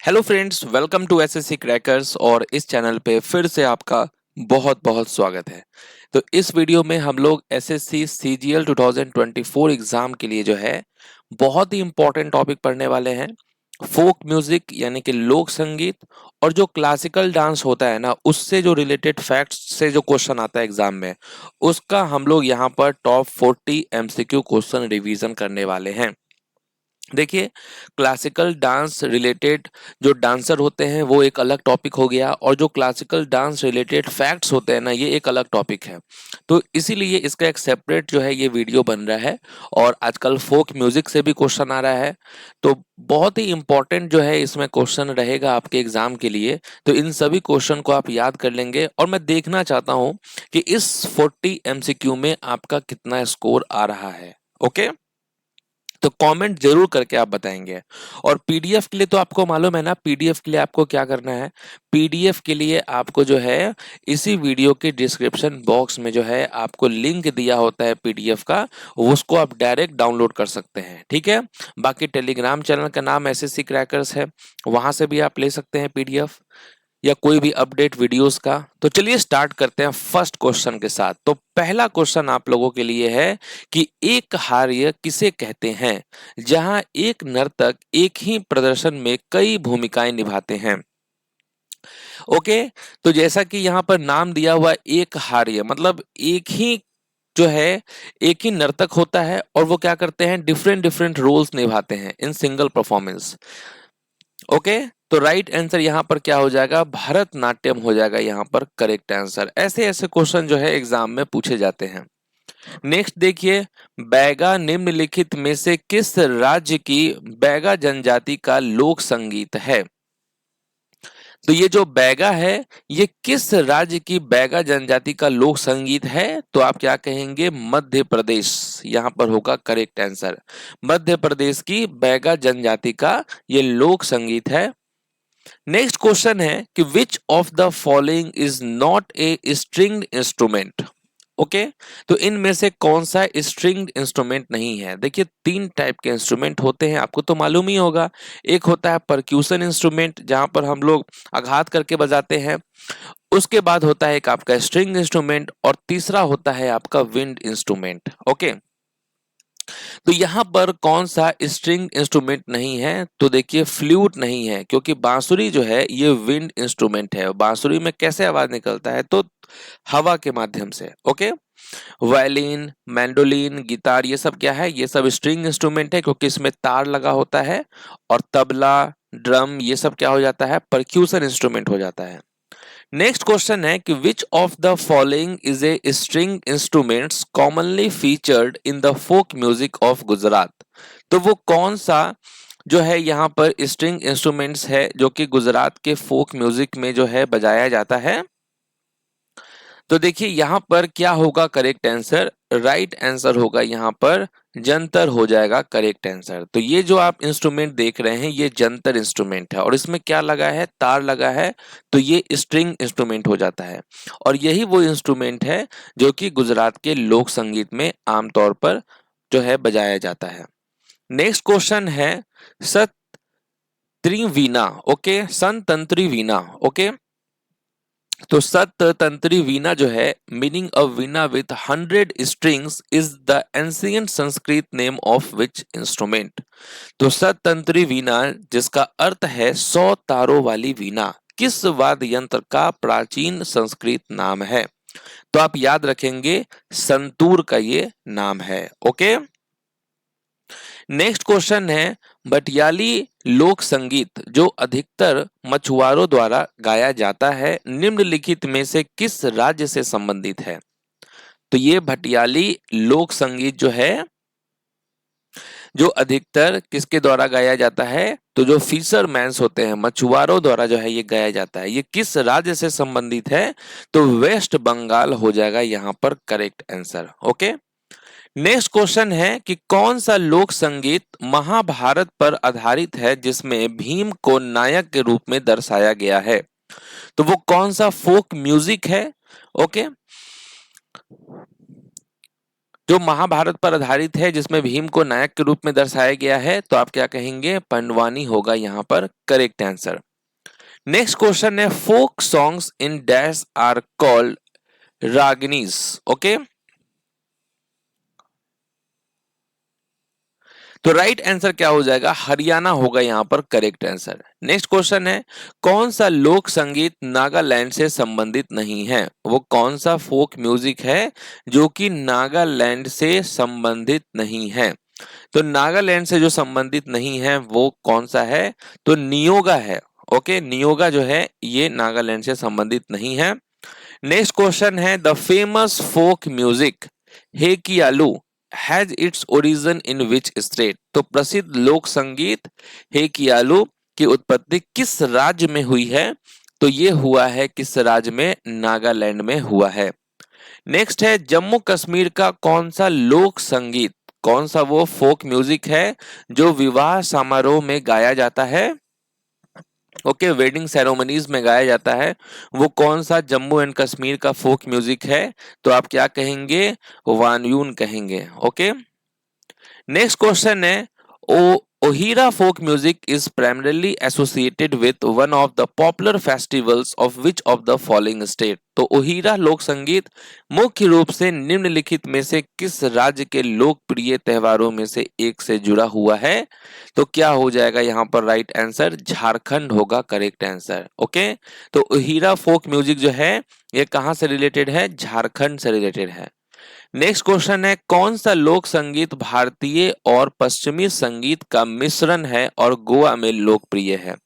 Hello friends, welcome to SSC crackers. और इस channel पे फिर से आपका बहुत बहुत स्वागत है। तो इस वीडियो में हम लोग एसएससी सीजीएल 2024 एग्जाम के लिए जो है बहुत ही इंपॉर्टेंट टॉपिक पढ़ने वाले हैं। फोक म्यूजिक यानी कि लोक संगीत और जो क्लासिकल डांस होता है ना, उससे जो रिलेटेड फैक्ट्स से जो क्वेश्चन आता है एग्जाम में, उसका हम लोग यहाँ पर टॉप 40 एमसीक्यू क्वेश्चन रिवीजन करने वाले हैं। देखिए, क्लासिकल डांस रिलेटेड जो डांसर होते हैं वो एक अलग टॉपिक हो गया, और जो क्लासिकल डांस रिलेटेड फैक्ट्स होते हैं ना, ये एक अलग टॉपिक है। तो इसीलिए इसका एक सेपरेट जो है ये वीडियो बन रहा है। और आजकल फोक म्यूजिक से भी क्वेश्चन आ रहा है, तो बहुत ही इंपॉर्टेंट जो है इसमें क्वेश्चन रहेगा आपके एग्जाम के लिए। तो इन सभी क्वेश्चन को आप याद कर लेंगे, और मैं देखना चाहता हूं कि इस 40 एमसीक्यू में आपका कितना स्कोर आ रहा है। ओके, तो कमेंट जरूर करके आप बताएंगे। और पीडीएफ के लिए तो आपको मालूम है ना, पीडीएफ के लिए आपको क्या करना है। पीडीएफ के लिए आपको जो है इसी वीडियो के डिस्क्रिप्शन बॉक्स में जो है आपको लिंक दिया होता है पीडीएफ का, उसको आप डायरेक्ट डाउनलोड कर सकते हैं। ठीक है, बाकी टेलीग्राम चैनल का नाम एसएससी क्रैकर्स है, वहां से भी आप ले सकते हैं पीडीएफ या कोई भी अपडेट वीडियोस का। तो चलिए स्टार्ट करते हैं फर्स्ट क्वेश्चन के साथ। तो पहला क्वेश्चन आप लोगों के लिए है कि एक हार्य किसे कहते हैं जहां एक नर्तक एक ही प्रदर्शन में कई भूमिकाएं निभाते हैं। ओके, तो जैसा कि यहाँ पर नाम दिया हुआ एक हार्य मतलब एक ही जो है एक ही नर्तक होता है, और वो क्या करते हैं, डिफरेंट डिफरेंट रोल्स निभाते हैं इन सिंगल परफॉर्मेंस। ओके, तो राइट आंसर यहाँ पर क्या हो जाएगा, भरतनाट्यम हो जाएगा यहाँ पर करेक्ट आंसर। ऐसे ऐसे क्वेश्चन जो है एग्जाम में पूछे जाते हैं। नेक्स्ट देखिए, बैगा निम्नलिखित में से किस राज्य की बैगा जनजाति का लोक संगीत है। तो ये जो बैगा है, ये किस राज्य की बैगा जनजाति का लोक संगीत है, तो आप क्या कहेंगे, मध्य प्रदेश यहां पर होगा करेक्ट आंसर। मध्य प्रदेश की बैगा जनजाति का ये लोक संगीत है। नेक्स्ट क्वेश्चन है कि which of the following is not a stringed instrument. Okay, तो इनमें से कौन सा स्ट्रिंग्ड इंस्ट्रूमेंट नहीं है। देखिए, तीन टाइप के इंस्ट्रूमेंट होते हैं, आपको तो मालूम ही होगा। एक होता है परक्यूशन इंस्ट्रूमेंट, जहां पर हम लोग आघात करके बजाते हैं। उसके बाद होता है एक आपका स्ट्रिंग इंस्ट्रूमेंट, और तीसरा होता है आपका विंड इंस्ट्रूमेंट। ओके, तो यहां पर कौन सा स्ट्रिंग इंस्ट्रूमेंट नहीं है, तो देखिए फ्लूट नहीं है, क्योंकि बांसुरी जो है ये विंड इंस्ट्रूमेंट है। बांसुरी में कैसे आवाज निकलता है, तो हवा के माध्यम से। ओके, वायलिन, मैंडोलिन, गिटार, ये सब क्या है, ये सब स्ट्रिंग इंस्ट्रूमेंट है, क्योंकि इसमें तार लगा होता है। और तबला, ड्रम, ये सब क्या हो जाता है, परक्यूशन इंस्ट्रूमेंट हो जाता है। नेक्स्ट क्वेश्चन है कि which of the following is a string instruments commonly featured in the folk music of Gujarat. तो वो कौन सा जो है यहाँ पर स्ट्रिंग इंस्ट्रूमेंट्स है जो कि गुजरात के फोक म्यूजिक में जो है बजाया जाता है। तो देखिए यहाँ पर क्या होगा करेक्ट आंसर, राइट आंसर होगा यहाँ पर जंतर हो जाएगा करेक्ट आंसर। तो ये जो आप इंस्ट्रूमेंट देख रहे हैं ये जंतर इंस्ट्रूमेंट है, और इसमें क्या लगा है, तार लगा है, तो ये स्ट्रिंग इंस्ट्रूमेंट हो जाता है। और यही वो इंस्ट्रूमेंट है जो कि गुजरात के लोक संगीत में आमतौर पर जो है बजाया जाता है। नेक्स्ट क्वेश्चन है सतत्री वीणा। ओके, संतंत्री वीणा। ओके, तो सत तंत्री वीणा जो है, meaning a Veena with 100 strings is the ancient Sanskrit name of which instrument. तो सत तंत्री वीणा जिसका अर्थ है 100 तारों वाली वीणा, किस वाद्य यंत्र का प्राचीन संस्कृत नाम है। तो आप याद रखेंगे संतूर का ये नाम है। ओके, नेक्स्ट क्वेश्चन है भटियाली लोक संगीत जो अधिकतर मछुआरों द्वारा गाया जाता है निम्नलिखित में से किस राज्य से संबंधित है। तो ये भटियाली लोक संगीत जो है, जो अधिकतर किसके द्वारा गाया जाता है, तो जो फिशरमैन्स होते हैं, मछुआरों द्वारा जो है ये गाया जाता है। ये किस राज्य से संबंधित है, तो वेस्ट बंगाल हो जाएगा यहाँ पर correct answer. Okay, next question है कि कौन सा लोक संगीत महाभारत पर आधारित है जिसमें भीम को नायक के रूप में दर्शाया गया है। तो वो कौन सा फोक म्यूजिक है। ओके, जो महाभारत पर आधारित है, जिसमें भीम को नायक के रूप में दर्शाया गया है, तो आप क्या कहेंगे, पंडवानी होगा यहाँ पर करेक्ट आंसर। नेक्स्ट क्वेश्चन है, folk songs in dash are called रागिनीज। ओके, तो राइट आंसर क्या हो जाएगा, हरियाणा होगा यहाँ पर करेक्ट आंसर। नेक्स्ट क्वेश्चन है, कौन सा लोक संगीत नागालैंड से संबंधित नहीं है? वो कौन सा फोक म्यूजिक है जो कि नागालैंड से संबंधित नहीं है? तो नागालैंड से जो संबंधित नहीं है वो कौन सा है? तो नियोगा है। ओके, नियोगा जो है ये नागालैंड से संबंधित नहीं है। नेक्स्ट क्वेश्चन है, द फेमस फोक म्यूजिक हेकियालू has its origin in which state? तो प्रसिद्ध लोक संगीत हेकियालू की उत्पत्ति किस राज्य में हुई है? तो ये हुआ है किस राज्य में? नागालैंड में हुआ है। नेक्स्ट है, जम्मू कश्मीर का कौन सा लोक संगीत, कौन सा वो फोक म्यूजिक है जो विवाह समारोह में गाया जाता है? ओके, वेडिंग सेरेमनीज में गाया जाता है, वो कौन सा जम्मू एंड कश्मीर का फोक म्यूजिक है? तो आप क्या कहेंगे, वानयून कहेंगे। ओके, नेक्स्ट क्वेश्चन है, ओ ओहिरा folk music is primarily associated with one of the popular festivals of which of the following state? तो ओहिरा लोक संगीत मुख्य रूप से निम्नलिखित में से किस राज्य के लोकप्रिय त्योहारों में से एक से जुड़ा हुआ है? तो क्या हो जाएगा यहाँ पर राइट आंसर, झारखंड होगा करेक्ट आंसर। ओके, तो ओहिरा फोक म्यूजिक जो है ये कहाँ से रिलेटेड है? झारखंड से रिलेटेड है। नेक्स्ट क्वेश्चन है, कौन सा लोक संगीत भारतीय और पश्चिमी संगीत का मिश्रण है और गोवा में लोकप्रिय है?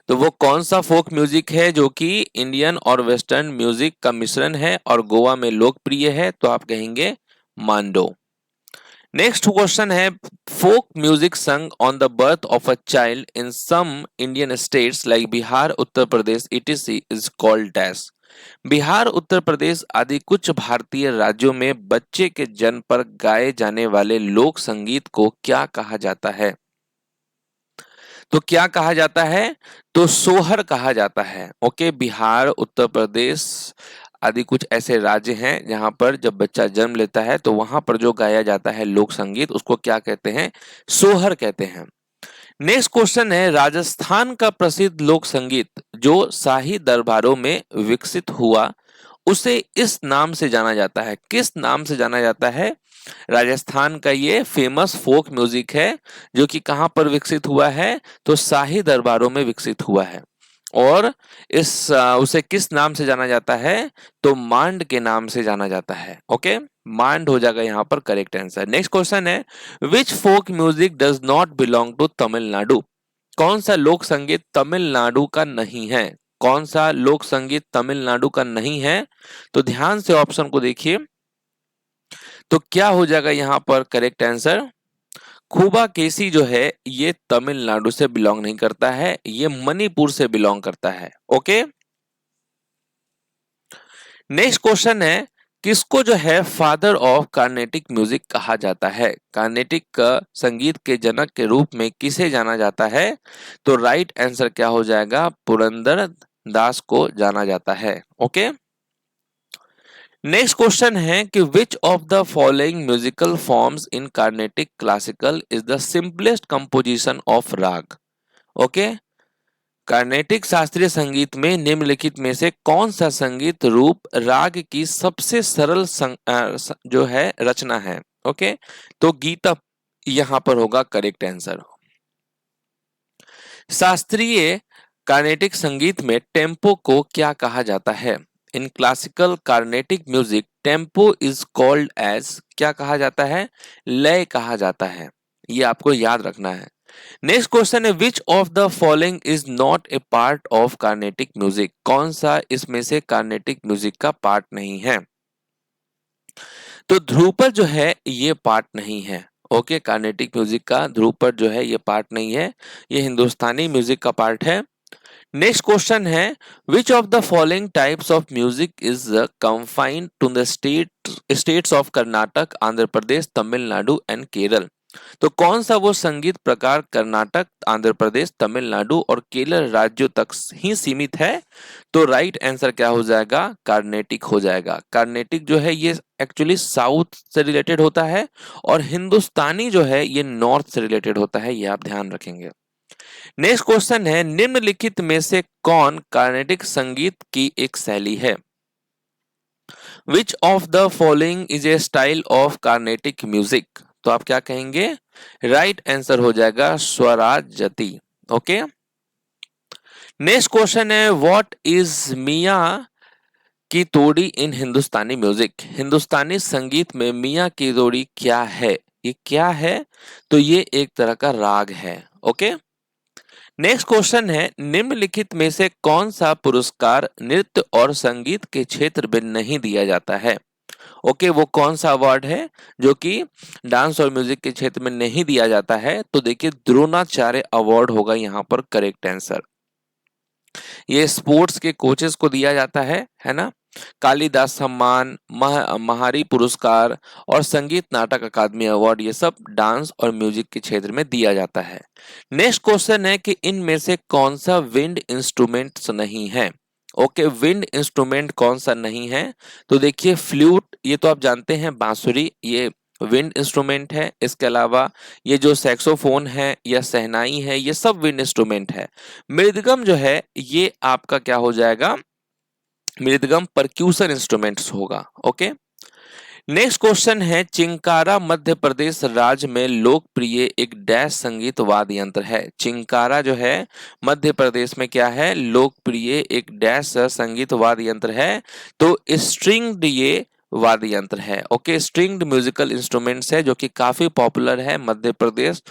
तो वो कौन सा फोक म्यूजिक है जो कि इंडियन और वेस्टर्न म्यूजिक का मिश्रण है और गोवा में लोकप्रिय है? तो आप कहेंगे मांडो। नेक्स्ट क्वेश्चन है, folk music sung on the birth of a child in some Indian states like Bihar, Uttar Pradesh etc is called dash? Bihar, Uttar Pradesh आदि कुछ भारतीय राज्यों में बच्चे के जन्म पर गाए जाने वाले लोक संगीत को क्या कहा जाता है? तो क्या कहा जाता है? तो सोहर कहा जाता है। ओके, बिहार, उत्तर प्रदेश आदि कुछ ऐसे राज्य हैं जहां पर जब बच्चा जन्म लेता है तो वहां पर जो गाया जाता है लोक संगीत, उसको क्या कहते हैं? सोहर कहते हैं। नेक्स्ट क्वेश्चन है, राजस्थान का प्रसिद्ध लोक संगीत जो शाही दरबारों में विकसित हुआ उसे इस नाम से जाना जाता है, किस नाम से जाना जाता है? राजस्थान का ये फेमस फोक म्यूजिक है जो कि कहां पर विकसित हुआ है? तो शाही दरबारों में विकसित हुआ है। और उसे किस नाम से जाना जाता है? तो मांड के नाम से जाना जाता है। ओके, मांड हो जाएगा यहाँ पर करेक्ट आंसर। नेक्स्ट क्वेश्चन है, which folk music does not belong to Tamil Nadu? कौन सा लोक संगीत तमिलनाडु का नहीं है? कौन सा लोक संगीत तमिलनाडु का नहीं है? तो ध्यान से ऑप्शन को देखिए, तो क्या हो जाएगा यहाँ पर करेक्ट आंसर, खुबा केसी जो है ये तमिलनाडु से बिलोंग नहीं करता है, ये मणिपुर से बिलोंग करता है। ओके, नेक्स्ट क्वेश्चन है, किसको जो है फादर ऑफ कार्नेटिक म्यूजिक कहा जाता है? कार्नेटिक संगीत के जनक के रूप में किसे जाना जाता है? तो राइट आंसर क्या हो जाएगा, पुरंदर दास को जाना जाता है। ओके, नेक्स्ट क्वेश्चन है कि which of the following musical forms in Carnatic classical is the simplest composition of राग? ओके, कार्नेटिक शास्त्रीय संगीत में निम्नलिखित में से कौन सा संगीत रूप राग की सबसे सरल जो है रचना है? ओके, तो गीता यहां पर होगा करेक्ट आंसर। शास्त्रीय कार्नेटिक संगीत में टेम्पो को क्या कहा जाता है? In classical Carnatic music tempo is called as, क्या कहा जाता है? लय कहा जाता है। ये आपको याद रखना है। नेक्स्ट क्वेश्चन है, which of the following is not a part of Carnatic music? कौन सा इसमें से कार्नेटिक म्यूजिक का पार्ट नहीं है? तो ध्रुपद जो है ये पार्ट नहीं है। ओके, कार्नेटिक म्यूजिक का ध्रुपद जो है ये पार्ट नहीं है, ये हिंदुस्तानी म्यूजिक का पार्ट है। नेक्स्ट क्वेश्चन है, which of the following types of music is confined to the states of Karnataka, Andhra Pradesh, Tamil Nadu and Kerala? तो कौन सा वो संगीत प्रकार कर्नाटक, आंध्र प्रदेश, तमिलनाडु और केरल राज्यों तक ही सीमित है? तो राइट आंसर क्या हो जाएगा? कार्नेटिक हो जाएगा। कार्नेटिक जो है ये एक्चुअली साउथ से रिलेटेड होता है और हिंदुस्तानी जो है ये नॉर्थ से रिलेटेड होता है, ये आप ध्यान रखेंगे। नेक्स्ट क्वेश्चन है, निम्नलिखित में से कौन कार्नेटिक संगीत की एक शैली है? Which of the following is A style of Carnatic music? तो आप क्या कहेंगे? राइट आंसर हो जाएगा स्वराज जति। ओके, नेक्स्ट क्वेश्चन है, व्हाट इज मिया की तोड़ी इन हिंदुस्तानी म्यूजिक? हिंदुस्तानी संगीत में मिया की तोड़ी क्या है? ये क्या है? तो ये एक तरह का राग है। ओके, नेक्स्ट क्वेश्चन है, निम्नलिखित में से कौन सा पुरस्कार नृत्य और संगीत के क्षेत्र में नहीं दिया जाता है? ओके, वो कौन सा अवार्ड है जो कि डांस और म्यूजिक के क्षेत्र में नहीं दिया जाता है? तो देखिए, द्रोणाचार्य अवार्ड होगा यहाँ पर करेक्ट आंसर। ये स्पोर्ट्स के कोचेस को दिया जाता है ना। कालिदास सम्मान, महारी पुरस्कार और संगीत नाटक अकादमी अवार्ड, ये सब डांस और म्यूजिक के क्षेत्र में दिया जाता है। नेक्स्ट क्वेश्चन है कि इनमें से कौन सा विंड इंस्ट्रूमेंट्स नहीं है? ओके, विंड इंस्ट्रूमेंट कौन सा नहीं है? तो देखिए, फ्लूट, ये तो आप जानते हैं, बांसुरी, ये विंड इंस्ट्रूमेंट है। इसके अलावा ये जो सैक्सोफोन है या शहनाई है, ये सब विंड इंस्ट्रूमेंट है। मृदगम जो है ये आपका क्या हो जाएगा? मृदगम परक्यूशन इंस्ट्रूमेंट्स होगा। ओके, नेक्स्ट क्वेश्चन है, चिंकारा मध्य प्रदेश राज्य में लोकप्रिय एक डैश संगीत वाद्य यंत्र है? चिंकारा जो है मध्य प्रदेश में क्या है? लोकप्रिय एक डैश संगीत वाद्य यंत्र है। तो स्ट्रिंग्ड ये वाद्य यंत्र है। ओके, स्ट्रिंग्ड म्यूजिकल इंस्ट्रूमेंट्स है जो कि काफी पॉपुलर है मध्य प्रदेश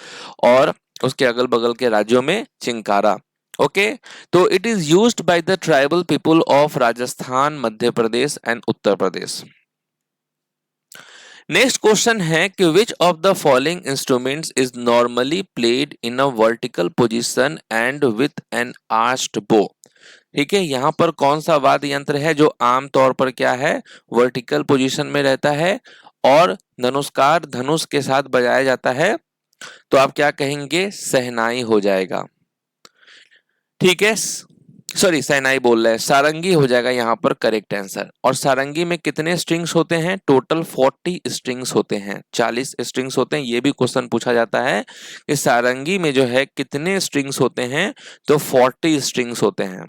और उसके अगल बगल के राज्यों में। चिंकारा, ओके, तो it is used by the tribal people of Rajasthan, Madhya Pradesh and Uttar Pradesh. Next question है कि which of the following instruments is normally played in a vertical position and with an arched बो? ठीक है, यहाँ पर कौन सा वाद्य यंत्र है जो आमतौर पर क्या है? वर्टिकल पोजीशन में रहता है और धनुष्कार धनुष के साथ बजाया जाता है। तो आप क्या कहेंगे? शहनाई हो जाएगा। ठीक है, सॉरी, शहनाई बोल रहे हैं, सारंगी हो जाएगा यहाँ पर करेक्ट आंसर। और सारंगी में कितने स्ट्रिंग्स होते हैं? टोटल 40 स्ट्रिंग्स होते हैं, 40 स्ट्रिंग्स होते हैं। ये भी क्वेश्चन पूछा जाता है कि सारंगी में जो है कितने स्ट्रिंग्स होते हैं? तो 40 स्ट्रिंग्स होते हैं।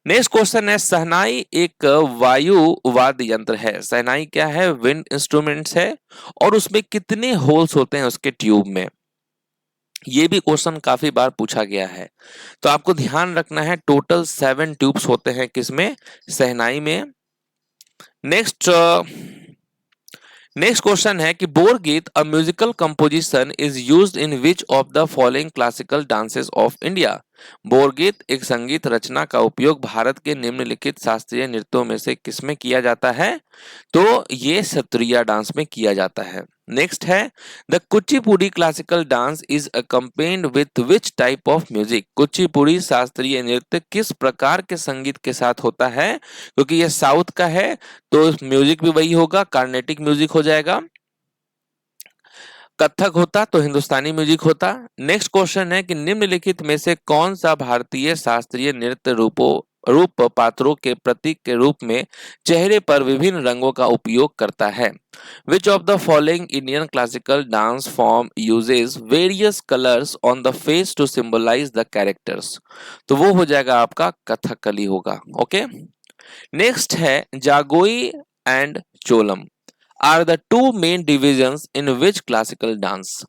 नेक्स्ट क्वेश्चन है, शहनाई एक वायु वाद्य यंत्र है। शहनाई क्या है? विंड इंस्ट्रूमेंट्स है और उसमें कितने होल्स होते हैं उसके ट्यूब में? ये भी क्वेश्चन काफी बार पूछा गया है। तो आपको ध्यान रखना है, टोटल 7 ट्यूब्स होते हैं किसमें? शहनाई में। नेक्स्ट नेक्स्ट क्वेश्चन है कि Borgeet a musical composition is used in which of the following classical dances of India? Borgeet एक संगीत रचना का उपयोग भारत के निम्नलिखित शास्त्रीय नृत्यों में से किसमें किया जाता है? तो ये सत्रिया डांस में किया जाता है। नेक्स्ट है, the Kuchipudi classical dance is accompanied with which type of music? Kuchipudi शास्त्रीय नृत्य किस प्रकार के संगीत के साथ होता है? क्योंकि ये साउथ का है तो म्यूजिक भी वही होगा, कार्नेटिक म्यूजिक हो जाएगा। कथक होता तो हिंदुस्तानी म्यूजिक होता। नेक्स्ट क्वेश्चन है कि निम्नलिखित में से कौन सा भारतीय शास्त्रीय नृत्य रूप पात्रों के प्रतीक के रूप में चेहरे पर विभिन्न रंगों का उपयोग करता है? Which of the following Indian classical dance form uses various colours on the face to symbolise the characters? तो वो हो जाएगा आपका कथकली होगा। ओके, नेक्स्ट है, Jagoi and Cholom are the two main divisions in which classical dance?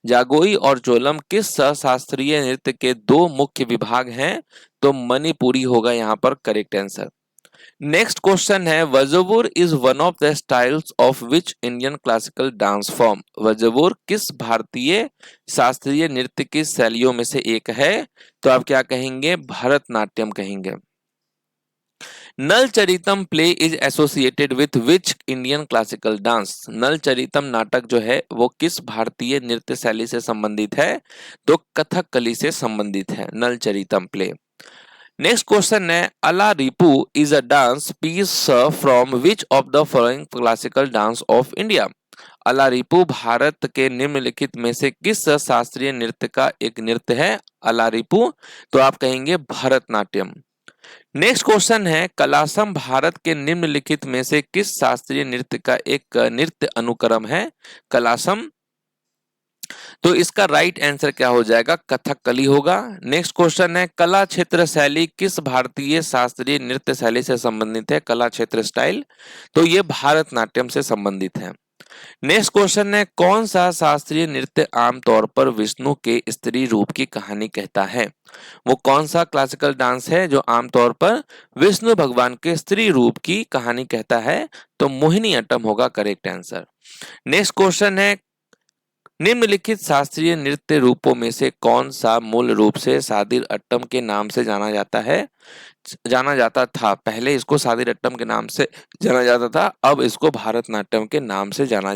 Jagoi और चोलम किस शास्त्रीय नृत्य के दो मुख्य विभाग हैं? तो मणिपुरी होगा यहाँ पर करेक्ट आंसर। नेक्स्ट क्वेश्चन है, Vazhuvoor is one of the styles of which Indian classical dance form? Vazhuvoor किस भारतीय शास्त्रीय नृत्य की शैलियों में से एक है? तो आप क्या कहेंगे? भरतनाट्यम कहेंगे। Nala Charitam play is associated with which Indian classical dance? Nala Charitam नाटक जो है वो किस भारतीय नृत्य शैली से संबंधित है? तो कथकली से संबंधित है Nala Charitam play. Next question है Alarippu is a dance piece from which of the following classical dance of India. Alarippu Bharat के निम्नलिखित में से किस शास्त्रीय नृत्य का एक नृत्य है। अलारिपू तो आप कहेंगे भरतनाट्यम। नेक्स्ट क्वेश्चन है कलासम भारत के निम्नलिखित में से किस शास्त्रीय नृत्य का एक नृत्य अनुक्रम है। कलासम तो इसका राइट आंसर क्या हो जाएगा, कथकली होगा। नेक्स्ट क्वेश्चन है कला क्षेत्र शैली किस भारतीय शास्त्रीय नृत्य शैली से संबंधित है। कला क्षेत्र स्टाइल तो ये भारतनाट्यम से संबंधित है। नेक्स्ट क्वेश्चन है कौन सा शास्त्रीय नृत्य आमतौर पर विष्णु के स्त्री रूप की कहानी कहता है। वो कौन सा क्लासिकल डांस है जो आमतौर पर विष्णु भगवान के स्त्री रूप की कहानी कहता है। तो मोहिनी अट्टम होगा करेक्ट आंसर। नेक्स्ट क्वेश्चन है निम्नलिखित शास्त्रीय नृत्य रूपों में से कौन सा मूल रूप से सादिर अट्टम के नाम से जाना जाता है। जाना जाता था, पहले इसको सादिर अट्टम के नाम से जाना जाता था, अब इसको भारतनाट्यम के नाम से जाना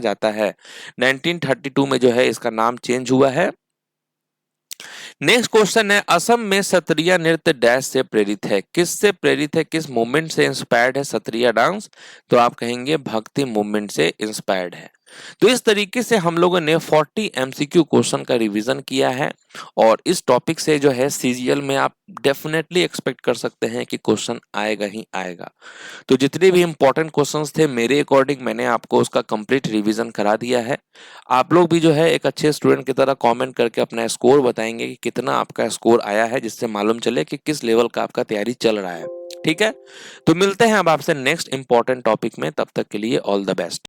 जाता है। 1932 में जो है इसका नाम चेंज हुआ है। नेक्स्ट क्वेश्चन है असम में सत्रिया नृत्य डैश से प्रेरित है। किस से प्रेरित है, किस मूवमेंट से इंस्पायर्ड है सत्रिया डांस। तो आप कहेंगे भक्ति मूवमेंट से इंस्पायर्ड है। तो इस तरीके से हम लोगों ने 40 एमसीक्यू क्वेश्चन का रिवीजन किया है और इस टॉपिक से जो है सीजीएल में आप डेफिनेटली एक्सपेक्ट कर सकते हैं कि क्वेश्चन आएगा ही आएगा। तो जितने भी इंपॉर्टेंट क्वेश्चंस थे मेरे अकॉर्डिंग मैंने आपको उसका कंप्लीट रिवीजन करा दिया है। आप लोग भी जो है एक अच्छे स्टूडेंट की तरह कमेंट करके अपना स्कोर बताएंगे कि कितना आपका स्कोर आया है, जिससे मालूम चले कि किस लेवल का आपका तैयारी चल रहा है। ठीक है, तो मिलते हैं अब आपसे नेक्स्ट इंपॉर्टेंट टॉपिक में, तब तक के लिए ऑल द बेस्ट।